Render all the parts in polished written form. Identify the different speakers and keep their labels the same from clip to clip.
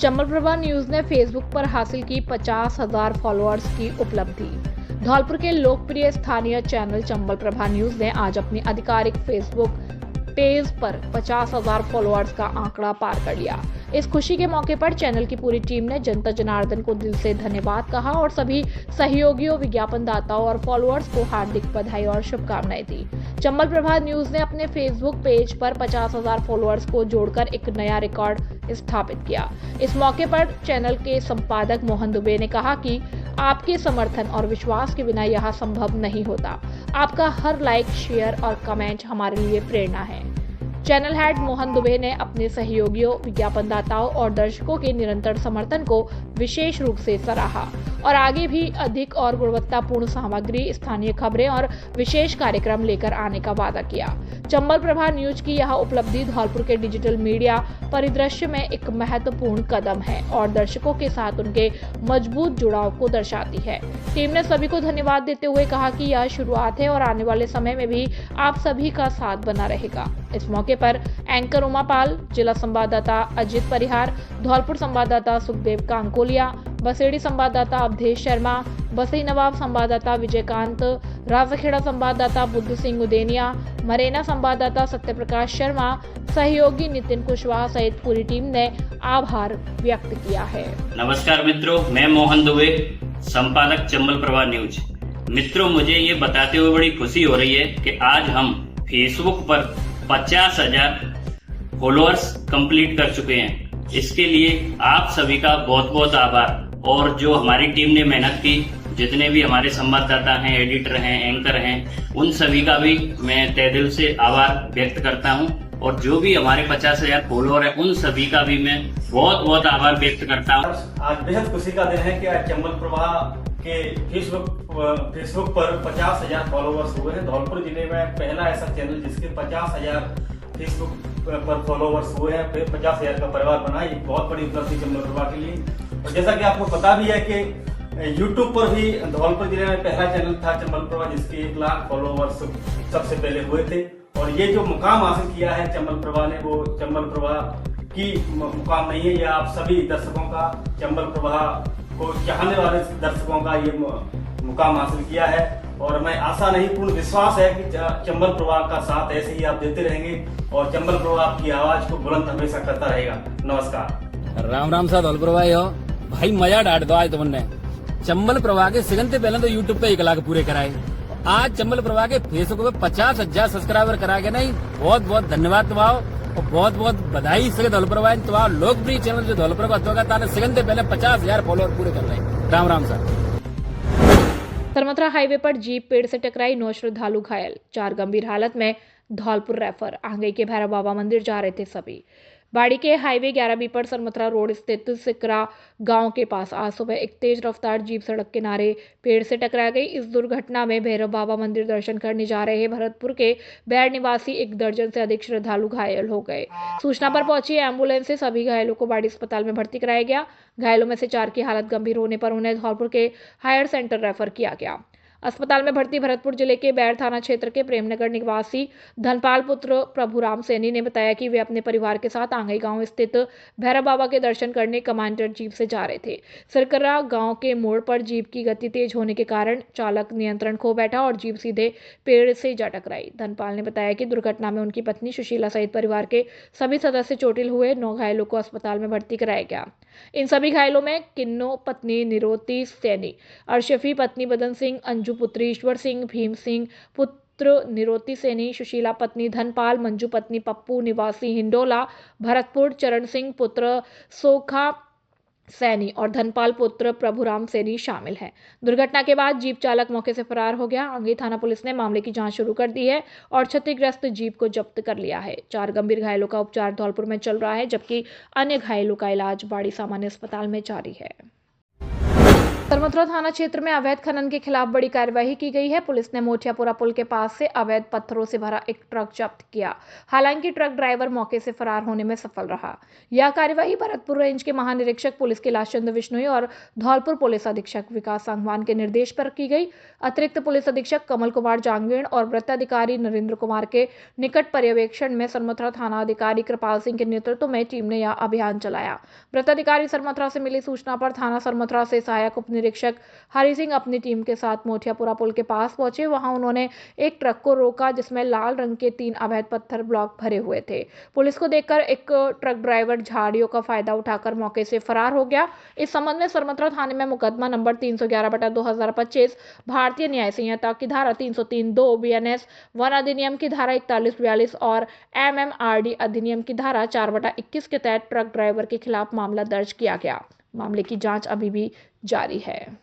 Speaker 1: Chambal Prabha news ने Facebook पर हासिल की 50,000 फॉलोअर्स की उपलब्धि। धौलपुर के लोकप्रिय स्थानीय चैनल चंबल प्रभा न्यूज ने आज अपनी आधिकारिक फेसबुक पेज पर 50,000 फॉलोअर्स का आंकड़ा पार कर लिया। इस खुशी के मौके पर चैनल की पूरी टीम ने जनता जनार्दन को दिल से धन्यवाद कहा और सभी सहयोगियों, विज्ञापनदाताओं और फॉलोअर्स को हार्दिक बधाई और शुभकामनाएं दी। चंबल प्रभा न्यूज ने अपने फेसबुक पेज पर 50,000 फॉलोअर्स को जोड़कर एक नया रिकॉर्ड स्थापित किया। इस मौके पर चैनल के संपादक मोहन दुबे ने कहा कि आपके समर्थन और विश्वास के बिना यह संभव नहीं होता। आपका हर लाइक, शेयर और कमेंट हमारे लिए प्रेरणा है। चैनल हेड मोहन दुबे ने अपने सहयोगियों, विज्ञापनदाताओं और दर्शकों के निरंतर समर्थन को विशेष रूप से सराहा और आगे भी अधिक और गुणवत्तापूर्ण सामग्री, स्थानीय खबरें और विशेष कार्यक्रम लेकर आने का वादा किया। चंबल प्रभा न्यूज की यह उपलब्धि धौलपुर के डिजिटल मीडिया परिदृश्य में एक महत्वपूर्ण कदम है और दर्शकों के साथ उनके मजबूत जुड़ाव को दर्शाती है। टीम ने सभी को धन्यवाद देते हुए कहा कि यह शुरुआत है और आने वाले समय में भी आप सभी का साथ बना रहेगा। इस मौके पर एंकर उमा पाल, जिला संवाददाता अजित परिहार, धौलपुर संवाददाता सुखदेव कांकोलिया, बसेड़ी संवाददाता अवधेश शर्मा, बसई नवाब संवाददाता विजयकांत, राजाखेड़ा संवाददाता बुद्ध सिंह उदेनिया, मरेना संवाददाता सत्यप्रकाश शर्मा, सहयोगी नितिन कुशवाहा सहित पूरी टीम ने आभार व्यक्त किया है।
Speaker 2: नमस्कार मित्रों, मैं मोहन दुबे, संपादक चंबल प्रभा न्यूज। मित्रों, मुझे ये बताते हुए बड़ी खुशी हो रही है कि आज हम फेसबुक पर 50,000 फॉलोअर्स कंप्लीट कर चुके हैं। इसके लिए आप सभी का बहुत बहुत आभार और जो हमारी टीम ने मेहनत की, जितने भी हमारे संवाददाता हैं, एडिटर हैं, एंकर हैं, उन सभी का भी मैं तहे दिल से आभार व्यक्त करता हूं और जो भी हमारे 50,000 फॉलोअर हैं उन सभी का भी मैं बहुत बहुत आभार व्यक्त करता हूं।
Speaker 3: आज बेहद खुशी का दिन है कि आज चंबल प्रभा के फेसबुक पर 50,000 फॉलोअर्स हुए हैं। धौलपुर जिले में पहला ऐसा चैनल जिसके 50,000 फेसबुक पर फॉलोअर्स हुए हैं, फिर 50,000 का परिवार बना। ये बहुत बड़ी उपलब्धि चंबल प्रभा के लिए। और जैसा कि आपको पता भी है कि यूट्यूब पर भी धौलपुर जिले में पहला चैनल था चंबल प्रभा जिसके 1 लाख फॉलोअर्स सबसे पहले हुए थे। और ये जो मुकाम हासिल किया है चंबल प्रभा ने, वो चंबल प्रभा की मुकाम नहीं है, ये आप सभी दर्शकों का, चंबल प्रभा को चाहने वाले दर्शकों का ये मुकाम हासिल किया है। और मैं आशा नहीं, पूर्ण विश्वास है कि चंबल प्रभा का साथ ऐसे ही आप देते रहेंगे और चंबल प्रभा आपकी आवाज को बुलंद हमेशा करता रहेगा। नमस्कार।
Speaker 4: राम राम सा धौलपुर भाई, मजा डांट दो आज तुमने। चंबल प्रभा के सिगन से पहले तो यूट्यूब पे 1 लाख पूरे कराए। आज चंबल प्रभा के फेसबुक पे 50,000 सब्सक्राइबर करा के नहीं, बहुत बहुत धन्यवाद तुम्हारा और बहुत बहुत बधाई से धौलपुर तुम्हारा लोकप्रिय चैनल जो धौलपुर का सिगन से पहले 50,000 फॉलोअर पूरे कर रहे। राम राम सा।
Speaker 1: सरमथरा हाईवे पर जीप पेड़ से टकराई, 9 श्रद्धालु घायल, 4 गंभीर हालत में धौलपुर रेफर। आंगई के भैरव बाबा मंदिर जा रहे थे सभी। बाड़ी के हाईवे 11B पर सरमथरा रोड स्थित सिकरा गांव के पास आज सुबह एक तेज रफ्तार जीप सड़क किनारे पेड़ से टकरा गई। इस दुर्घटना में भैरव बाबा मंदिर दर्शन करने जा रहे भरतपुर के बैर निवासी 1 दर्जन से अधिक श्रद्धालु घायल हो गए। सूचना पर पहुंची एम्बुलेंस से सभी घायलों को बाड़ी अस्पताल में भर्ती कराया गया। घायलों में से 4 की हालत गंभीर होने पर उन्हें धौलपुर के हायर सेंटर रेफर किया गया। अस्पताल में भर्ती भरतपुर जिले के बैर थाना क्षेत्र के प्रेमनगर निवासी धनपाल पुत्र प्रभुराम सैनी ने बताया कि वे अपने परिवार के साथ आंगई गांव स्थित भैरव बाबा के दर्शन करने कमांडर जीप से जा रहे थे। सिरकरा गांव के मोड़ पर जीप की गति तेज होने के कारण चालक नियंत्रण खो बैठा और जीप सीधे पेड़ से जा टकराई। धनपाल ने बताया कि दुर्घटना में उनकी पत्नी सुशीला सहित परिवार के सभी सदस्य चोटिल हुए। 9 घायलों को अस्पताल में भर्ती कराया गया। इन सभी घायलों में किन्नो पत्नी निरोती सैनी, अर्शफी पत्नी बदन सिंह, अंजू पुत्री ईश्वर सिंह, भीम सिंह पुत्र निरोती सैनी, सुशीला पत्नी धनपाल, मंजू पत्नी पप्पू निवासी हिंडोला, भरतपुर चरण सिंह पुत्र सोखा सैनी और धनपाल पुत्र प्रभुराम सैनी शामिल हैं। दुर्घटना के बाद जीप चालक मौके से फरार हो गया। आंगई थाना पुलिस ने मामले की जांच शुरू कर दी है और क्षतिग्रस्त जीप को जब्त कर लिया है। 4 गंभीर घायलों का उपचार धौलपुर में चल रहा है, जबकि अन्य घायलों का इलाज बाड़ी सामान्य अस्पताल में जारी है। सरमथुरा थाना क्षेत्र में अवैध खनन के खिलाफ बड़ी कार्यवाही की गई है। पुलिस ने मोठियापुरा पुल के पास से अवैध पत्थरों से भरा एक ट्रक जब्त किया। हालांकि ट्रक ड्राइवर मौके से फरार होने में सफल रहा। यह कार्यवाही भरतपुर रेंज के महानिरीक्षक पुलिस कैलाश चंद्र विश्नोई और धौलपुर पुलिस अधीक्षक विकास सांगवान के निर्देश पर की गई। अतिरिक्त पुलिस अधीक्षक कमल कुमार जांगीण और वृत्ताधिकारी नरेंद्र कुमार के निकट पर्यवेक्षण में सरमथुरा थाना अधिकारी कृपाल सिंह के नेतृत्व में टीम ने यह अभियान चलाया। वृत्ताधिकारी सरमथुरा से मिली सूचना पर थाना सरमथुरा से सहायक निरीक्षक हरि सिंह अपनी टीम के साथ मोठियापुरा पुल के पास पहुंचे। वहां उन्होंने एक ट्रक को रोका जिसमें लाल रंग के 3 अवैध पत्थर ब्लॉक भरे हुए थे। पुलिस को देखकर एक ट्रक ड्राइवर झाड़ियों का फायदा उठाकर मौके से फरार हो गया। इस संबंध में सरमथुरा थाने में मुकदमा नंबर 311/2025 भारतीय न्याय संहिता की धारा 303(2), BNS वन अधिनियम की धारा 4142 और MMRD अधिनियम की धारा 4/21 के तहत ट्रक ड्राइवर के खिलाफ मामला दर्ज किया गया। मामले की जांच अभी भी जारी है।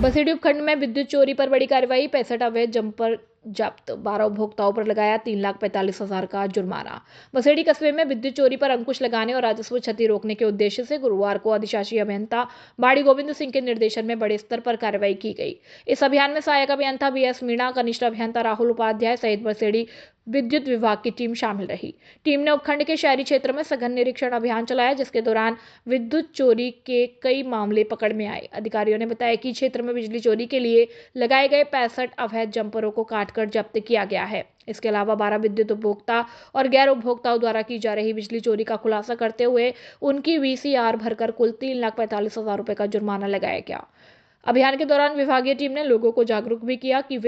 Speaker 1: बसेड़ी उपखंड में विद्युत चोरी पर बड़ी कार्रवाई, 65 अवैध जंपर जब्त, 12 उपभोक्ताओं पर लगाया 3,45,000 का जुर्माना। बसेड़ी कस्बे में विद्युत चोरी पर अंकुश लगाने और राजस्व क्षति रोकने के उद्देश्य से गुरुवार को अधिशासी अभियंता बाड़ी गोविंद सिंह के निर्देशन में बड़े स्तर पर कार्रवाई की गई। इस अभियान में सहायक अभियंता BS मीणा, कनिष्ठ अभियंता राहुल उपाध्याय सहित बसेड़ी विद्युत विभाग की टीम शामिल रही। टीम ने उपखंड के शहरी क्षेत्र में सघन निरीक्षण अभियान चलाया, जिसके दौरान विद्युत चोरी के कई मामले पकड़ में आए। अधिकारियों ने बताया कि क्षेत्र में बिजली चोरी के लिए लगाए गए 65 अवैध जंपरों को काटकर जब्त किया गया है। इसके अलावा 12 विद्युत उपभोक्ता और गैर उपभोक्ताओं द्वारा की जा रही बिजली चोरी का खुलासा करते हुए उनकी VCR भरकर कुल 3,45,000 रुपए का जुर्माना लगाया गया। अभियान के दौरान विभागीय टीम ने लोगों को जागरूक भी किया कि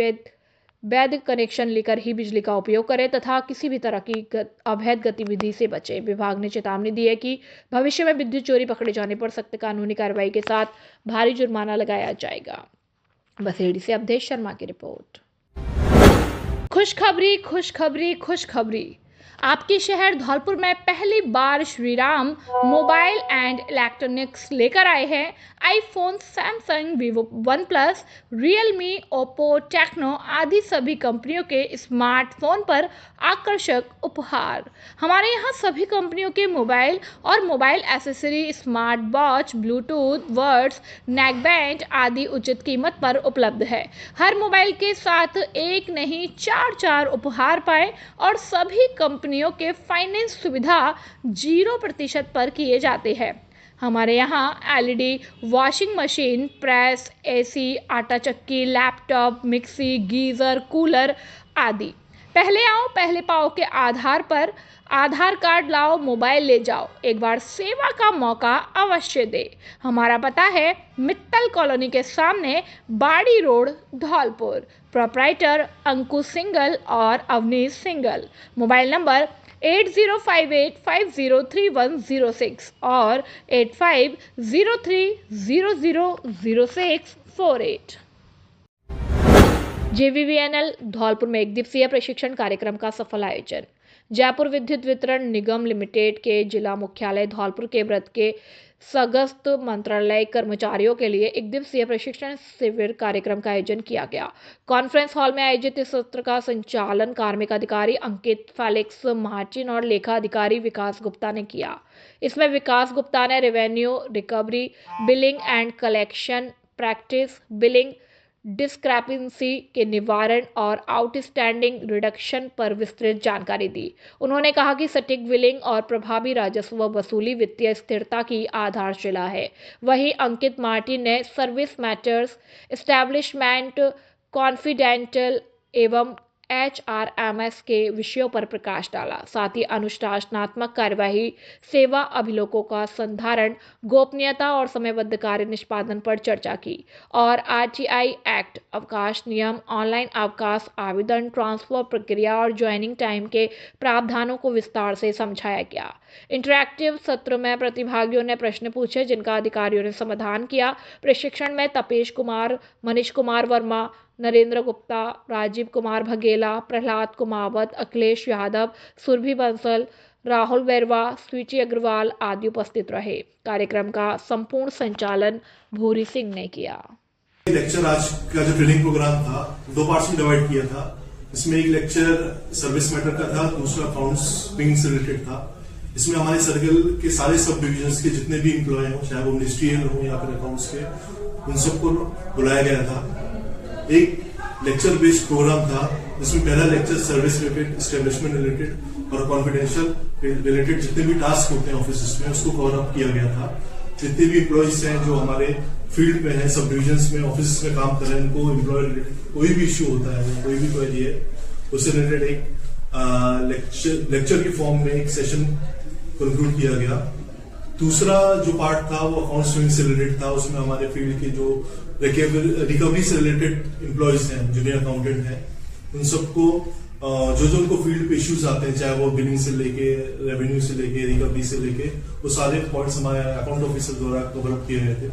Speaker 1: वैध कनेक्शन लेकर ही बिजली का उपयोग करें तथा किसी भी तरह की अवैध गतिविधि से बचें। विभाग ने चेतावनी दी है कि भविष्य में विद्युत चोरी पकड़े जाने पर सख्त कानूनी कार्रवाई के साथ भारी जुर्माना लगाया जाएगा। बसेड़ी से अवधेश शर्मा की रिपोर्ट। खुशखबरी, खुशखबरी, खुशखबरी। आपके शहर धौलपुर में पहली बार श्रीराम मोबाइल एंड इलेक्ट्रॉनिक्स लेकर आए हैं iPhone, Samsung, Vivo, OnePlus, Realme, Oppo, Tecno आदि सभी कंपनियों के स्मार्टफोन पर आकर्षक उपहार। हमारे यहाँ सभी कंपनियों के मोबाइल और mobile accessory, smart watch, Bluetooth, words, neckband आदि उचित कीमत पर उपलब्ध है। हर मोबाइल के साथ एक नहीं 4 उपहार पाएं और सभी कंपनियों के फाइनेंस सुविधा 0% पर किए जाते हैं। हमारे यहाँ LED washing machine, press, AC, आटा चक्की, लैपटॉप, मिक्सी, गीजर, कूलर आदि। पहले आओ पहले पाओ के आधार पर आधार कार्ड लाओ, मोबाइल ले जाओ, एक बार सेवा का मौका अवश्य दे। हमारा पता है मित्तल कॉलोनी के सामने, बाड़ी रोड, धौलपुर। प्रोप्राइटर अंकुश सिंगल और अवनीश सिंगल। मोबाइल नंबर 8058503106 और 8503000648। JVVNL धौलपुर में 1 दिवसीय प्रशिक्षण कार्यक्रम का सफल आयोजन। जयपुर विद्युत वितरण निगम लिमिटेड के जिला मुख्यालय धौलपुर के व्रत के सगस्त मंत्रालय कर्मचारियों के लिए 1 दिवसीय प्रशिक्षण शिविर कार्यक्रम का आयोजन किया गया। कॉन्फ्रेंस हॉल में आयोजित इस सत्र का संचालन कार्मिक अधिकारी अंकित फेलिक्स मार्टिन और लेखा अधिकारी विकास गुप्ता ने किया। इसमें विकास गुप्ता ने revenue recovery, billing and collection practice, billing discrepancy के निवारण और आउटस्टैंडिंग रिडक्शन पर विस्तृत जानकारी दी। उन्होंने कहा कि सटीक बिलिंग और प्रभावी राजस्व वसूली वित्तीय स्थिरता की आधारशिला है। वहीं अंकित मार्टिन ने सर्विस मैटर्स, एस्टैब्लिशमेंट, कॉन्फिडेंशियल एवं HRMS के विषयों पर प्रकाश डाला। साथ ही अनुशासनात्मक कार्यवाही, सेवा अभिलेखों का संधारण, गोपनीयता और समयबद्ध कार्य निष्पादन पर चर्चा की और RTI एक्ट, अवकाश नियम, ऑनलाइन अवकाश आवेदन, ट्रांसफर प्रक्रिया और ज्वाइनिंग टाइम के प्रावधानों को विस्तार से समझाया गया। इंटरैक्टिव सत्र में प्रतिभागियों ने प्रश्न पूछे जिनका अधिकारियों ने समाधान किया। प्रशिक्षण में तपेश कुमार, मनीष कुमार वर्मा, नरेंद्र गुप्ता, राजीव कुमार भगेला, प्रहलाद कुमावत, अखिलेश यादव, सुरभि बंसल, राहुल बैरवा, स्वीटी अग्रवाल आदि उपस्थित रहे। कार्यक्रम का संपूर्ण संचालन भूरी सिंह ने किया।
Speaker 5: लेक्चर आज का जो ट्रेनिंग प्रोग्राम था 2 पार्ट्स में डिवाइड किया था। इसमें एक लेक्चर सर्विस मैटर का था, दूसरा अकाउंट्स विंग से रिलेटेड था। इसमें हमारे सर्कल के सारे सब डिविजन्स के जितने भी एम्प्लॉय हों, चाहे वो मिनिस्ट्रियल हो या फिर अकाउंट्स के, उन सबको बुलाया गया था। एक लेक्चर बेस्ड प्रोग्राम था जिसमें पहला lecture service related, establishment related और कॉन्फिडेंशियल रिलेटेड जितने भी टास्क होते हैं ऑफिस में उसको कवर अप किया गया था। जितने भी एम्प्लॉयज हैं जो हमारे फील्ड में है, सब डिविजन्स में, ऑफिस में काम कर रहे हैं, उनको एम्प्लॉय रिलेटेड कोई भी इश्यू होता है, कोई भी क्वेरी है, उससे रिलेटेड एक लेक्चर के फॉर्म में एक सेशन कंक्लूड किया गया। दूसरा जो पार्ट था वो अकाउंट स्विंग से रिलेटेड था। उसमें हमारे फील्ड के जो रिकवरी से रिलेटेड एम्प्लॉयज हैं, जूनियर अकाउंटेंट हैं, उन सबको जो उनको फील्ड पे इश्यूज आते हैं, चाहे वो बिलिंग से लेके, रेवेन्यू से लेके, रिकवरी से लेके, वो सारे पॉइंट्स हमारे अकाउंट ऑफिसर द्वारा कवर अप किए गए थे।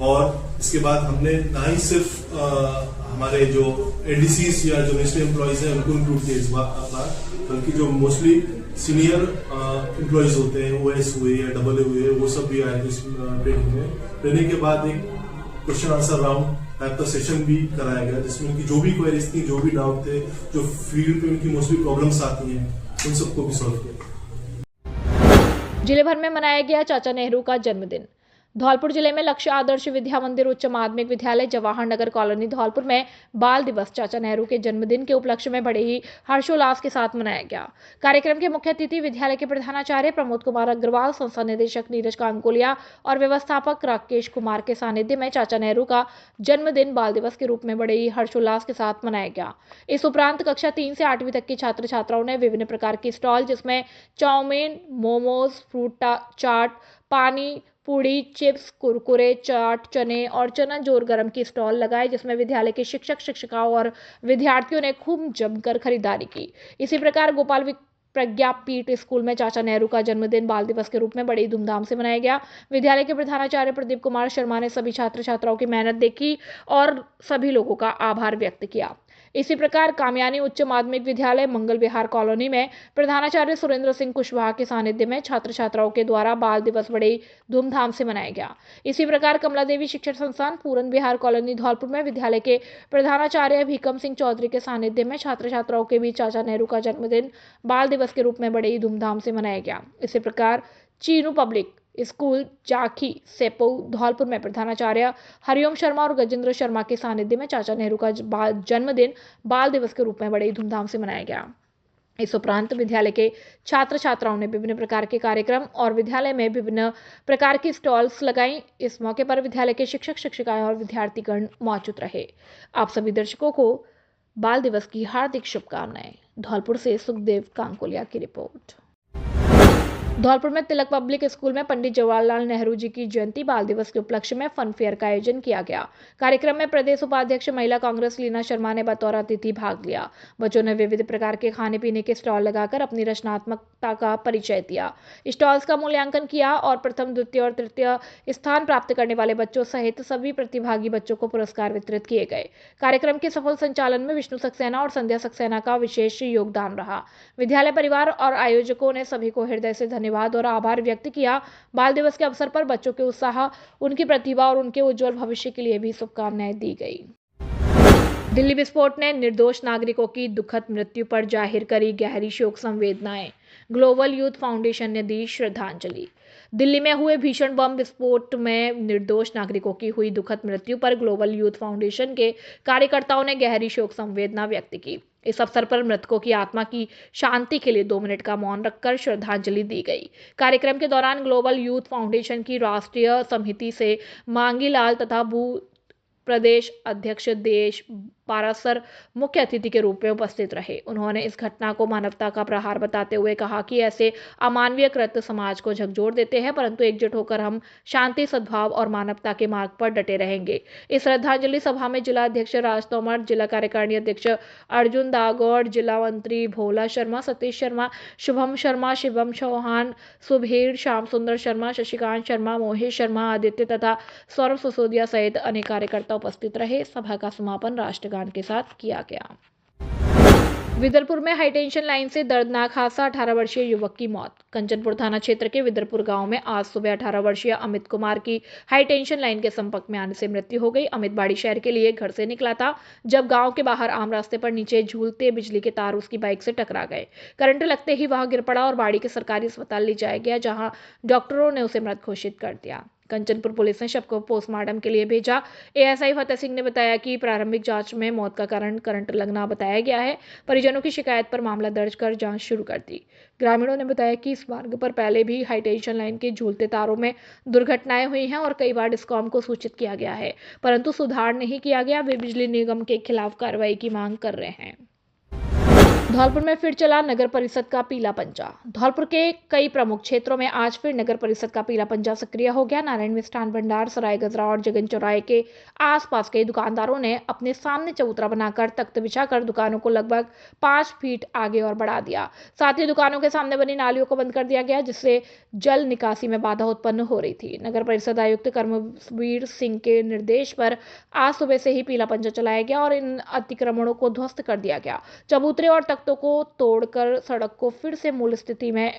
Speaker 5: और इसके बाद हमने ना ही सिर्फ हमारे जो एडीसीज या जो नेशनल एम्प्लॉयज हैं उनको इंक्लूड किया इस बार, बल्कि जो मोस्टली सीनियर एम्प्लॉयज होते हैं, ओएस हुए या डबल हुए, वो सब भी आए थे इस ट्रेनिंग में। ट्रेनिंग के बाद एक क्वेश्चन आंसर राउंड टाइप का सेशन भी कराया गया, जिसमें उनकी जो भी क्वेरीज थी, जो भी डाउट थे, जो फील्ड पे उनकी मोस्टली प्रॉब्लम्स आती हैं, उन सबको भी सॉल्व किया।
Speaker 1: जिले भर में मनाया गया चाचा नेहरू का जन्मदिन। धौलपुर जिले में लक्ष्य आदर्श विद्या मंदिर उच्च माध्यमिक विद्यालय जवाहर नगर कॉलोनी धौलपुर में बाल दिवस चाचा नेहरू के जन्मदिन के उपलक्ष्य में बड़े ही हर्षोल्लास के साथ मनाया गया। कार्यक्रम के मुख्य अतिथि विद्यालय के प्रधानाचार्य प्रमोद कुमार अग्रवाल, संस्था निदेशक नीरज कांकोलिया और व्यवस्थापक राकेश कुमार के सानिध्य में चाचा नेहरू का जन्मदिन बाल दिवस के रूप में बड़े ही हर्षोल्लास के साथ मनाया गया। इस उपरांत कक्षा 3 से 8वीं तक के छात्र छात्राओं ने विभिन्न प्रकार की स्टॉल, जिसमें चाउमीन, मोमोज, फ्रूट चाट, पानी पूड़ी, चिप्स, कुरकुरे, चाट, चने और चना जोर गरम की स्टॉल लगाए, जिसमें विद्यालय के शिक्षक शिक्षिकाओं और विद्यार्थियों ने खूब जमकर खरीदारी की। इसी प्रकार गोपाल प्रज्ञापीठ स्कूल में चाचा नेहरू का जन्मदिन बाल दिवस के रूप में बड़ी धूमधाम से मनाया गया। विद्यालय के प्रधानाचार्य प्रदीप कुमार शर्मा ने सभी छात्र छात्राओं की मेहनत देखी और सभी लोगों का आभार व्यक्त किया। इसी प्रकार कामयानी उच्च माध्यमिक विद्यालय मंगल विहार कॉलोनी में प्रधानाचार्य सुरेंद्र सिंह कुशवाहा के सानिध्य में छात्र छात्राओं के द्वारा बाल दिवस बड़े धूमधाम से मनाया गया। इसी प्रकार कमला देवी शिक्षण संस्थान पूरन विहार कॉलोनी धौलपुर में विद्यालय के प्रधानाचार्य भीकम सिंह चौधरी के सानिध्य में छात्र छात्राओं के बीच चाचा नेहरू का जन्मदिन बाल दिवस के रूप में बड़े ही धूमधाम से मनाया गया। इसी प्रकार चीनू पब्लिक स्कूल जाखी सेपो धौलपुर में प्रधानाचार्य हरिओम शर्मा और गजेंद्र शर्मा के सानिध्य में चाचा नेहरू का जन्मदिन बाल दिवस के रूप में बड़े धूमधाम से मनाया गया। इस उपरांत विद्यालय के छात्र छात्राओं ने विभिन्न प्रकार के कार्यक्रम और विद्यालय में विभिन्न प्रकार की स्टॉल्स लगाई। इस मौके पर विद्यालय के शिक्षक शिक्षिकाएं और विद्यार्थीगण मौजूद रहे। आप सभी दर्शकों को बाल दिवस की हार्दिक शुभकामनाएं। धौलपुर से सुखदेव कांकोलिया की रिपोर्ट। धौलपुर में तिलक पब्लिक स्कूल में पंडित जवाहरलाल नेहरू जी की जयंती बाल दिवस के उपलक्ष्य में फन फेयर का आयोजन किया गया। कार्यक्रम में प्रदेश उपाध्यक्ष महिला कांग्रेस लीना शर्मा ने बतौर अतिथि भाग लिया। बच्चों ने विविध प्रकार के खाने पीने के स्टॉल लगाकर अपनी रचनात्मकता का परिचय दिया। स्टॉल्स का मूल्यांकन किया और प्रथम, द्वितीय और तृतीय स्थान प्राप्त करने वाले बच्चों सहित सभी प्रतिभागी बच्चों को पुरस्कार वितरित किए गए। कार्यक्रम के सफल संचालन में विष्णु सक्सेना और संध्या सक्सेना का विशेष योगदान रहा। विद्यालय परिवार और आयोजकों ने सभी को हृदय से धन्यवाद और आभार व्यक्त किया। बाल दिवस के अवसर पर बच्चों के उत्साह, उनकी प्रतिभा और उनके उज्जवल भविष्य के लिए भी शुभकामनाएं दी गई। दिल्ली विस्फोट ने निर्दोष नागरिकों की दुखद मृत्यु पर जाहिर करी गहरी शोक संवेदनाएं। ग्लोबल यूथ फाउंडेशन ने दी श्रद्धांजलि। दिल्ली में हुए भीषण बम विस्फोट में निर्दोष नागरिकों की हुई दुखद मृत्यु पर ग्लोबल यूथ फाउंडेशन के कार्यकर्ताओं ने गहरी शोक संवेदना व्यक्त की। इस अवसर पर मृतकों की आत्मा की शांति के लिए 2 मिनट का मौन रखकर श्रद्धांजलि दी गई। कार्यक्रम के दौरान ग्लोबल यूथ फाउंडेशन की राष्ट्रीय समिति से मांगी लाल तथा प्रदेश अध्यक्ष देश पारासर मुख्य अतिथि के रूप में उपस्थित रहे। उन्होंने इस घटना को मानवता का प्रहार बताते हुए कहा कि ऐसे अमानवीय कृत्य समाज को झकझोर देते हैं, परंतु एकजुट होकर हम शांति, सद्भाव और मानवता के मार्ग पर डटे रहेंगे। इस श्रद्धांजलि सभा में जिला अध्यक्ष राज तोमर, जिला कार्यकारिणी अध्यक्ष अर्जुन दागौड़, जिला मंत्री भोला शर्मा, सतीश शर्मा, शुभम शर्मा, शिवम चौहान, सुबीर, श्याम सुंदर शर्मा, शशिकांत शर्मा, मोहेश शर्मा, आदित्य तथा सौरभ सिसोदिया सहित अनेक कार्यकर्ता उपस्थित रहे। सभा का समापन राष्ट्रगान के साथ किया गया। विदरपुर में हाईटेंशन लाइन से दर्दनाक हादसा, 18 वर्षीय युवक की मौत। कंचनपुर थाना क्षेत्र के विदरपुर गांव में आज सुबह 18 वर्षीय अमित कुमार की हाईटेंशन लाइन के संपर्क में आने से मृत्यु हो गई। अमित बाड़ी शहर के लिए घर से निकला था, जब गांव के बाहर आम रास्ते पर नीचे झूलते बिजली के तार उसकी बाइक से टकरा गए। करंट लगते ही वह गिर पड़ा और बाड़ी के सरकारी अस्पताल ले जाया गया, जहाँ डॉक्टरों ने उसे मृत घोषित कर दिया। कंचनपुर पुलिस ने शव को पोस्टमार्टम के लिए भेजा। एएसआई फतेह सिंह ने बताया कि प्रारंभिक जांच में मौत का कारण करंट लगना बताया गया है। परिजनों की शिकायत पर मामला दर्ज कर जांच शुरू कर दी। ग्रामीणों ने बताया कि इस मार्ग पर पहले भी हाईटेंशन लाइन के झूलते तारों में दुर्घटनाएं हुई हैं और कई बार डिस्कॉम को सूचित किया गया है, परंतु सुधार नहीं किया गया। वे बिजली निगम के खिलाफ कार्रवाई की मांग कर रहे हैं। धौलपुर में फिर चला नगर परिषद का पीला पंजा। धौलपुर के कई प्रमुख क्षेत्रों में आज फिर नगर परिषद का पीला पंजा सक्रिय हो गया। नारायण मिष्ठान भंडार, सराय गजरा और जगन चौराहे के आसपास के दुकानदारों ने अपने सामने चबूतरा बनाकर तख्त बिछाकर दुकानों को लगभग 5 फीट आगे और बढ़ा दिया। साथ ही दुकानों के सामने बनी नालियों को बंद कर दिया गया, जिससे जल निकासी में बाधा उत्पन्न हो रही थी। नगर परिषद आयुक्त कर्मवीर सिंह के निर्देश पर आज सुबह से ही पीला पंजा चलाया गया और इन अतिक्रमणों को ध्वस्त कर दिया गया। चबूतरे और तख्तों को तोड़कर सड़क को फिर से मूल स्थिति में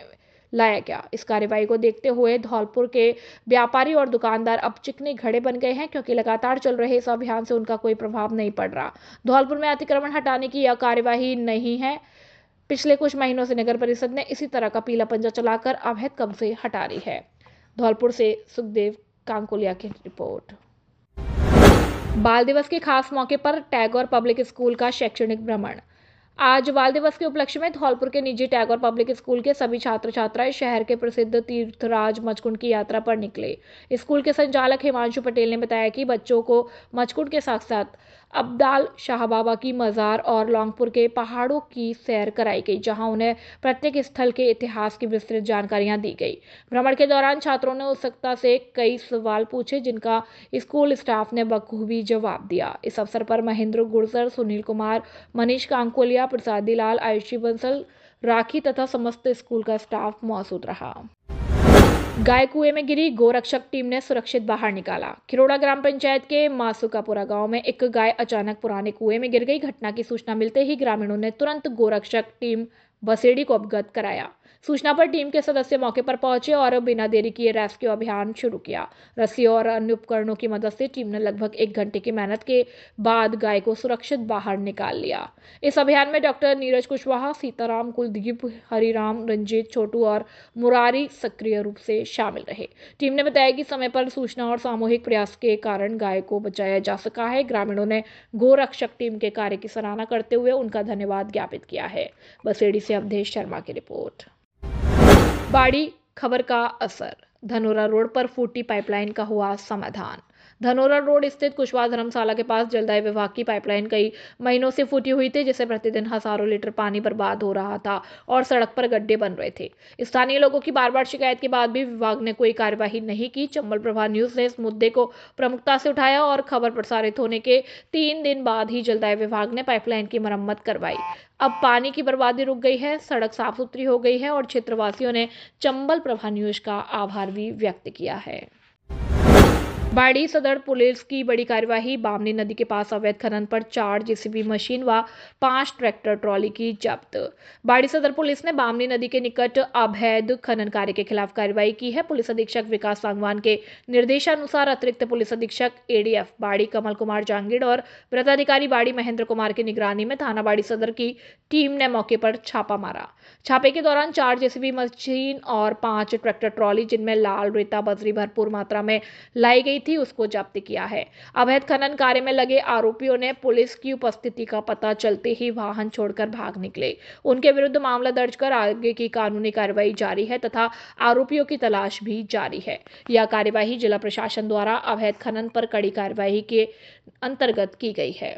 Speaker 1: लाया गया। इस कार्रवाई को देखते हुए धौलपुर के व्यापारी और दुकानदार अब चिकने घड़े बन गए हैं, क्योंकि लगातार चल रहे इस अभियान से उनका कोई प्रभाव नहीं पड़ रहा। धौलपुर में अतिक्रमण हटाने की यह कार्यवाही नहीं है। पिछले कुछ महीनों से नगर परिषद ने इसी तरह का पीला पंजा चलाकर अवैध कब्जे हटा रही है। धौलपुर से सुखदेव कांकोलिया की रिपोर्ट। बाल दिवस के खास मौके पर टैगोर पब्लिक स्कूल का शैक्षणिक भ्रमण। आज बाल दिवस के उपलक्ष्य में धौलपुर के निजी टैगोर पब्लिक स्कूल के सभी छात्र छात्राएं शहर के प्रसिद्ध तीर्थराज मचकुंड की यात्रा पर निकले। स्कूल के संचालक हिमांशु पटेल ने बताया कि बच्चों को मचकुंड के साथ साथ अब्दाल शाह बाबा की मजार और लौंगपुर के पहाड़ों की सैर कराई गई, जहां उन्हें प्रत्येक स्थल के इतिहास की विस्तृत जानकारियां दी गई। भ्रमण के दौरान छात्रों ने उत्सुकता से कई सवाल पूछे, जिनका स्कूल स्टाफ ने बखूबी जवाब दिया। इस अवसर पर महेंद्र गुर्जर, सुनील कुमार, मनीष कांकोलिया, प्रसादी लाल, आयुषी बंसल, राखी तथा समस्त स्कूल का स्टाफ मौजूद रहा। गाय कुएं में गिरी, गोरक्षक टीम ने सुरक्षित बाहर निकाला। खिरोड़ा ग्राम पंचायत के मासुकापुरा गांव में एक गाय अचानक पुराने कुएं में गिर गई। घटना की सूचना मिलते ही ग्रामीणों ने तुरंत गोरक्षक टीम बसेड़ी को अवगत कराया। सूचना पर टीम के सदस्य मौके पर पहुंचे और बिना देरी किए रेस्क्यू अभियान शुरू किया। रस्सी और अन्य उपकरणों की मदद से टीम ने लगभग 1 घंटे की मेहनत के बाद गाय को सुरक्षित बाहर निकाल लिया। इस अभियान में डॉक्टर नीरज कुशवाहा, सीताराम, कुलदीप, हरिराम, रंजीत, छोटू और मुरारी सक्रिय रूप से शामिल रहे। टीम ने बताया कि समय पर सूचना और सामूहिक प्रयास के कारण गाय को बचाया जा सका है। ग्रामीणों ने गोरक्षक टीम के कार्य की सराहना करते हुए उनका धन्यवाद ज्ञापित किया है। बसेड़ी से अवधेश शर्मा की रिपोर्ट। बाड़ी खबर का असर। धनोरा रोड पर फूटी पाइपलाइन का हुआ समाधान। धनोरा रोड स्थित कुशवाहा धर्मशाला के पास जलदाय विभाग की पाइपलाइन कई महीनों से फूटी हुई थी, जिससे प्रतिदिन हजारों लीटर पानी बर्बाद हो रहा था और सड़क पर गड्ढे बन रहे थे। स्थानीय लोगों की बार बार शिकायत के बाद भी विभाग ने कोई कार्यवाही नहीं की। चंबल प्रभा न्यूज ने इस मुद्दे को प्रमुखता से उठाया और खबर प्रसारित होने के 3 दिन बाद ही जलदाय विभाग ने पाइपलाइन की मरम्मत करवाई। अब पानी की बर्बादी रुक गई है, सड़क साफ सुथरी हो गई है और क्षेत्रवासियों ने चंबल प्रभा न्यूज का आभार भी व्यक्त किया है। बाड़ी सदर पुलिस की बड़ी कार्यवाही। बामनी नदी के पास अवैध खनन पर 4 जेसीबी मशीन व 5 ट्रैक्टर ट्रॉली की जब्त। बाड़ी सदर पुलिस ने बामनी नदी के निकट अवैध खनन कार्य के खिलाफ कार्रवाई की है। पुलिस अधीक्षक विकास सांगवान के निर्देशानुसार अतिरिक्त पुलिस अधीक्षक एडीएफ बाड़ी कमल कुमार जांगीड़ और वृत्ताधिकारी बाड़ी महेंद्र कुमार की निगरानी में थाना बाड़ी सदर की टीम ने मौके पर छापा मारा। छापे के दौरान 4 जेसीबी मशीन और 5 ट्रैक्टर ट्रॉली, जिनमें लाल रेता बजरी भरपूर मात्रा में लाई गई थी, उसको जब्त किया है। अवैध खनन कार्य में लगे आरोपियों ने पुलिस की उपस्थिति का पता चलते ही वाहन छोड़कर भाग निकले। उनके विरुद्ध मामला दर्ज कर आगे की कानूनी कार्रवाई जारी है तथा आरोपियों की तलाश भी जारी है। यह कार्यवाही जिला प्रशासन द्वारा अवैध खनन पर कड़ी कार्रवाई के अंतर्गत की गई है।